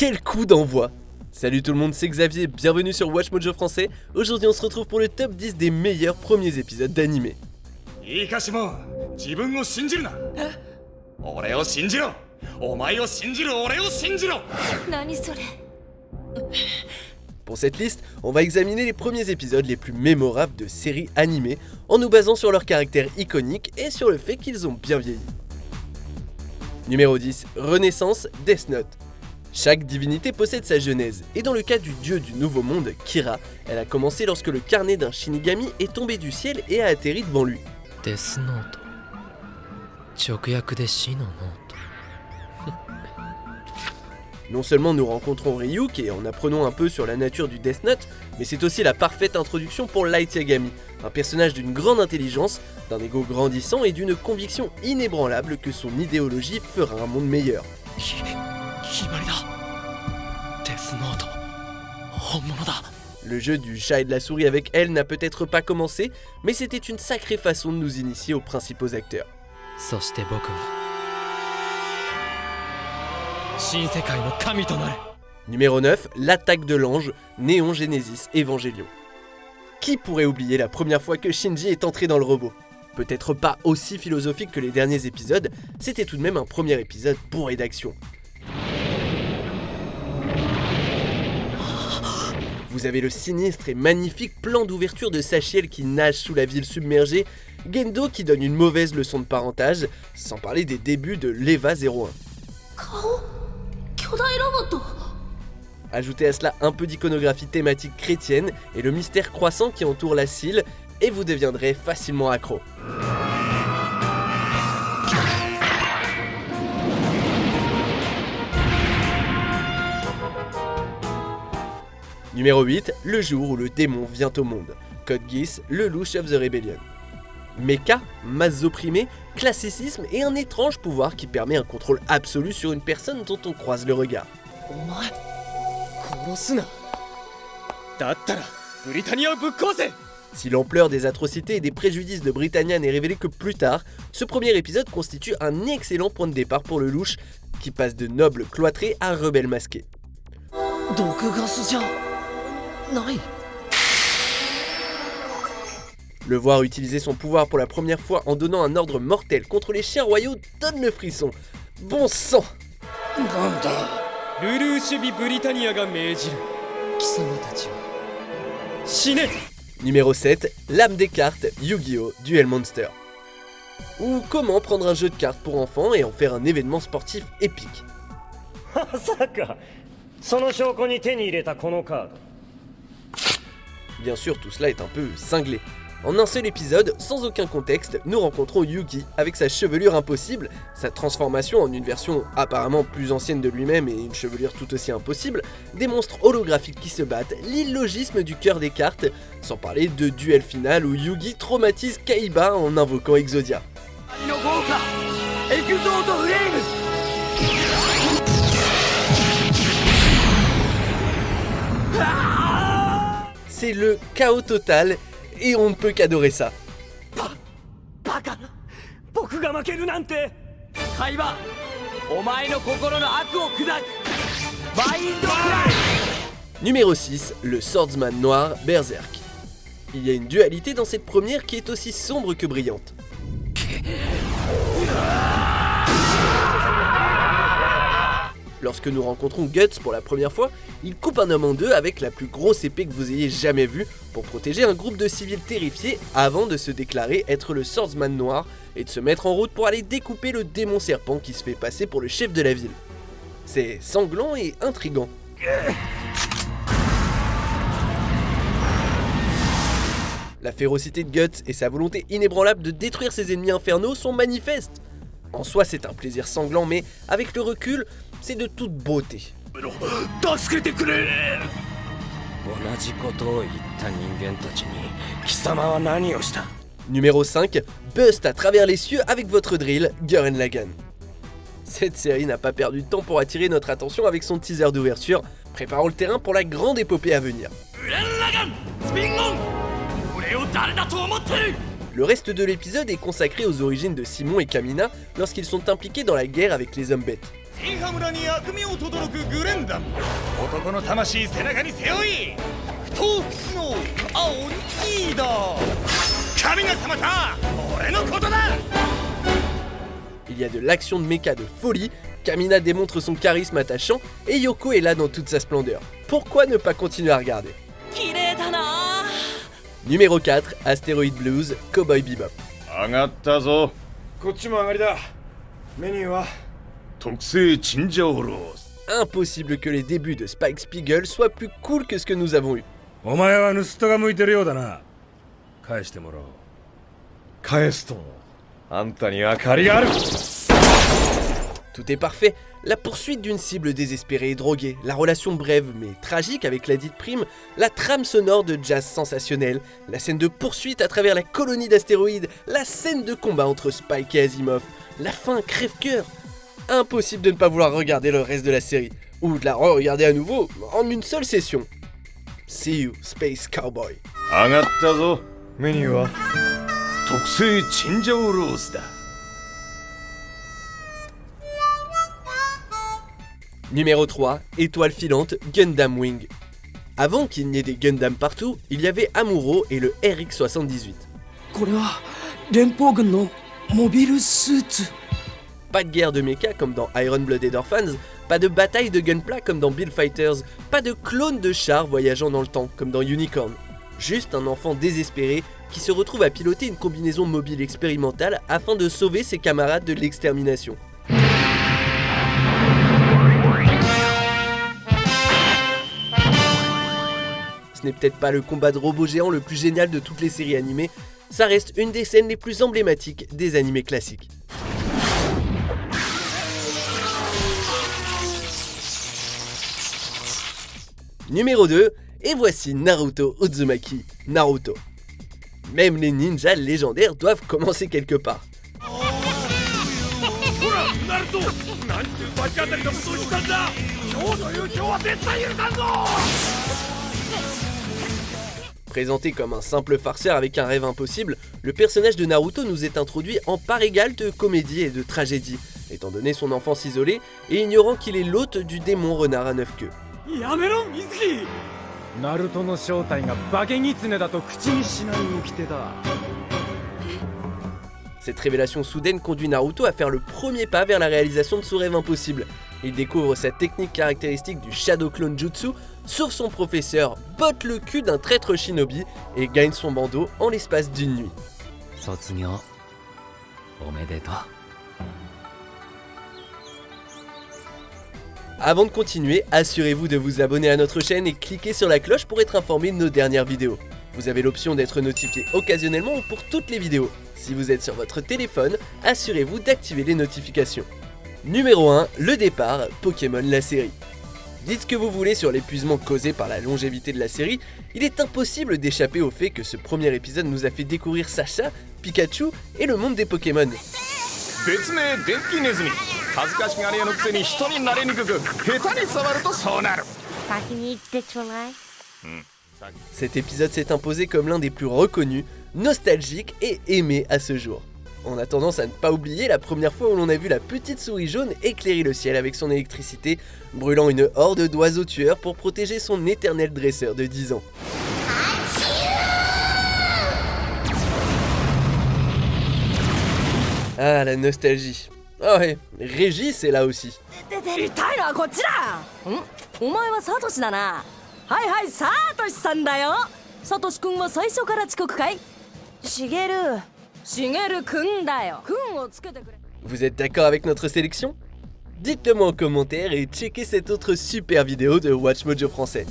Quel coup d'envoi! Salut tout le monde, c'est Xavier, bienvenue sur Watch Mojo français. Aujourd'hui on se retrouve pour le top 10 des meilleurs premiers épisodes d'animé. いいかしも自分を信じるな俺を信じろお前を信じる俺を信じろ何それ Pour cette liste, on va examiner les premiers épisodes les plus mémorables de séries animées en nous basant sur leur caractère iconique et sur le fait qu'ils ont bien vieilli. Numéro 10, Renaissance, Death Note. Chaque divinité possède sa genèse, et dans le cas du dieu du Nouveau Monde, Kira, elle a commencé lorsque le carnet d'un Shinigami est tombé du ciel et a atterri devant lui. Death Note. 直訳で死のノート Non seulement nous rencontrons Ryuk et en apprenons un peu sur la nature du Death Note, mais c'est aussi la parfaite introduction pour Light Yagami, un personnage d'une grande intelligence, d'un ego grandissant et d'une conviction inébranlable que son idéologie fera un monde meilleur. 決まりだデスノート本物だ Le jeu du chat et de la souris avec elle n'a peut-être pas commencé, mais c'était une sacrée façon de nous initier aux principaux acteurs. そして僕は新世界の神となる Numéro 9, l'attaque de l'ange, Neon Genesis Evangelion. Qui pourrait oublier la première fois que Shinji est entré dans le robot? Peut-être pas aussi philosophique que les derniers épisodes, c'était tout de même un premier épisode bourré d'action. Vous avez le sinistre et magnifique plan d'ouverture de Sachiel qui nage sous la ville submergée, Gendo qui donne une mauvaise leçon de parentage, sans parler des débuts de l'Eva 01. 顔巨大ロボット Ajoutez à cela un peu d'iconographie thématique chrétienne et le mystère croissant qui entoure la Sylle, et vous deviendrez facilement accro. Numéro 8, le jour où le démon vient au monde. Code Geass, le louche of the Rebellion. Mecha, masse opprimée, classicisme et un étrange pouvoir qui permet un contrôle absolu sur une personne dont on croise le regard. お前殺すなだったらブリタニアをぶっ壊せ Si l'ampleur des atrocités et des préjudices de Britannia n'est révélée que plus tard, ce premier épisode constitue un excellent point de départ pour le louche, qui passe de noble cloîtré à rebelle masqué. 毒ガスじゃない Le voir utiliser son pouvoir pour la première fois en donnant un ordre mortel contre les chiens royaux donne le frisson. Bon sang! なんだルルーシュビ・ブリタニアが命じる貴様たちは死ね Numéro 7, l'âme des cartes, Yu-Gi-Oh! Duel Monster. Ou comment prendre un jeu de cartes pour enfants et en faire un événement sportif épique. まさかその証拠に手に入れたこのカード Bien sûr, tout cela est un peu cinglé. En un seul épisode, sans aucun contexte, nous rencontrons Yugi avec sa chevelure impossible, sa transformation en une version apparemment plus ancienne de lui-même et une chevelure tout aussi impossible, des monstres holographiques qui se battent, l'illogisme du cœur des cartes, sans parler de duel final où Yugi traumatise Kaiba en invoquant Exodia. C'est le chaos total et on ne peut qu'adorer ça. バカな僕が負けるなんて海馬お前の心の悪を砕くマインドクライ Numéro 6, le swordsman noir Berserk. Il y a une dualité dans cette première qui est aussi sombre que brillante. Lorsque nous rencontrons Guts pour la première fois, il coupe un homme en deux avec la plus grosse épée que vous ayez jamais vue pour protéger un groupe de civils terrifiés avant de se déclarer être le swordsman noir et de se mettre en route pour aller découper le démon serpent qui se fait passer pour le chef de la ville. C'est sanglant et intriguant. La férocité de Guts et sa volonté inébranlable de détruire ses ennemis infernaux sont manifestes. En soi, c'est un plaisir sanglant, mais avec le recul, c'est de toute beauté. 助けてくれ同じことを言った人間たちに貴様は何をした Numéro 5, Bust à travers les cieux avec votre drill, Gurren Lagann. Cette série n'a pas perdu de temps pour attirer notre attention avec son teaser d'ouverture, préparant le terrain pour la grande épopée à venir. Le reste de l'épisode est consacré aux origines de Simon et Kamina lorsqu'ils sont impliqués dans la guerre avec les hommes bêtes. 聖羽村に悪名轟くグレンダム男の魂背中に背負い不当不屈の青リーダー神が様だ俺のことだ Il y a de l'action de mecha de folie, Kamina démontre son charisme attachant et Yoko est là dans toute sa splendeur. Pourquoi ne pas continuer à regarder? Numéro 4, Asteroid Blues, Cowboy Bebop. 上がったぞこっちも上がりだ。メニューは特製チンジャオロース Impossible que les débuts de Spike Spiegel soient plus cool que ce que nous avons eu. お前は盗人が向いてるようだな。返してもらおう。返すとあんたには借りがある。 Tout est parfait, la poursuite d'une cible désespérée et droguée, la relation brève mais tragique avec la dite prime, la trame sonore de jazz sensationnel, la scène de poursuite à travers la colonie d'astéroïdes, la scène de combat entre Spike et Asimov, la fin crève-cœur. Impossible de ne pas vouloir regarder le reste de la série, ou de la re-regarder à nouveau en une seule session. See you, Space Cowboy. 上がったぞメニューは特製チンジャオロースだ Numéro 3, étoile filante, Gundam Wing. Avant qu'il n'y ait des Gundam partout, il y avait Amuro et le RX-78. Pas de guerre de mecha comme dans Iron Blooded Orphans, pas de bataille de gunpla comme dans Build Fighters, pas de clone de chars voyageant dans le temps comme dans Unicorn. Juste un enfant désespéré qui se retrouve à piloter une combinaison mobile expérimentale afin de sauver ses camarades de l'extermination. Ce n'est peut-être pas le combat de robots géants le plus génial de toutes les séries animées, ça reste une des scènes les plus emblématiques des animés classiques. Numéro 2, et voici Naruto Uzumaki, Naruto. Même les ninjas légendaires doivent commencer quelque part. Présenté comme un simple farceur avec un rêve impossible, le personnage de Naruto nous est introduit en part égale de comédie et de tragédie, étant donné son enfance isolée et ignorant qu'il est l'hôte du démon renard à 9 queues. やめろ水木。ナルトの正体がバケギツネだと口にしない掟だ。 Cette révélation soudaine conduit Naruto à faire le premier pas vers la réalisation de son rêve impossible. Il découvre sa technique caractéristique du Shadow Clone Jutsu, sauve son professeur, botte le cul d'un traître shinobi et gagne son bandeau en l'espace d'une nuit. 卒業おめでとう。 Avant de continuer, assurez-vous de vous abonner à notre chaîne et cliquez sur la cloche pour être informé de nos dernières vidéos. Vous avez l'option d'être notifié occasionnellement ou pour toutes les vidéos. Si vous êtes sur votre téléphone, assurez-vous d'activer les notifications. Numéro 1, le départ, Pokémon la série. Dites ce que vous voulez sur l'épuisement causé par la longévité de la série, il est impossible d'échapper au fait que ce premier épisode nous a fait découvrir Sacha, Pikachu et le monde des Pokémon. 別名電気ネズミ恥ずかしがり屋のくせに人になれにくく下手に触るとそうなる 先に行ってちょうだい。 Cet épisode s'est imposé comme l'un des plus reconnus, nostalgiques et aimés à ce jour. On a tendance à ne pas oublier la première fois où l'on a vu la petite souris jaune éclairer le ciel avec son électricité, brûlant une horde d'oiseaux tueurs pour protéger son éternel dresseur de 10 ans. Ah, la nostalgie. Ah ouais, Régis est là aussi. 痛いのはこっちだ。お前はサトシだな。はいはい、サトシさんだよ。サトシ君は最初から遅刻かい？シゲル君だよ。君をつけてくれ。 Vous êtes d'accord avec notre sélection? Dites-le moi en commentaire et checkez cette autre super vidéo de Watch Mojo français.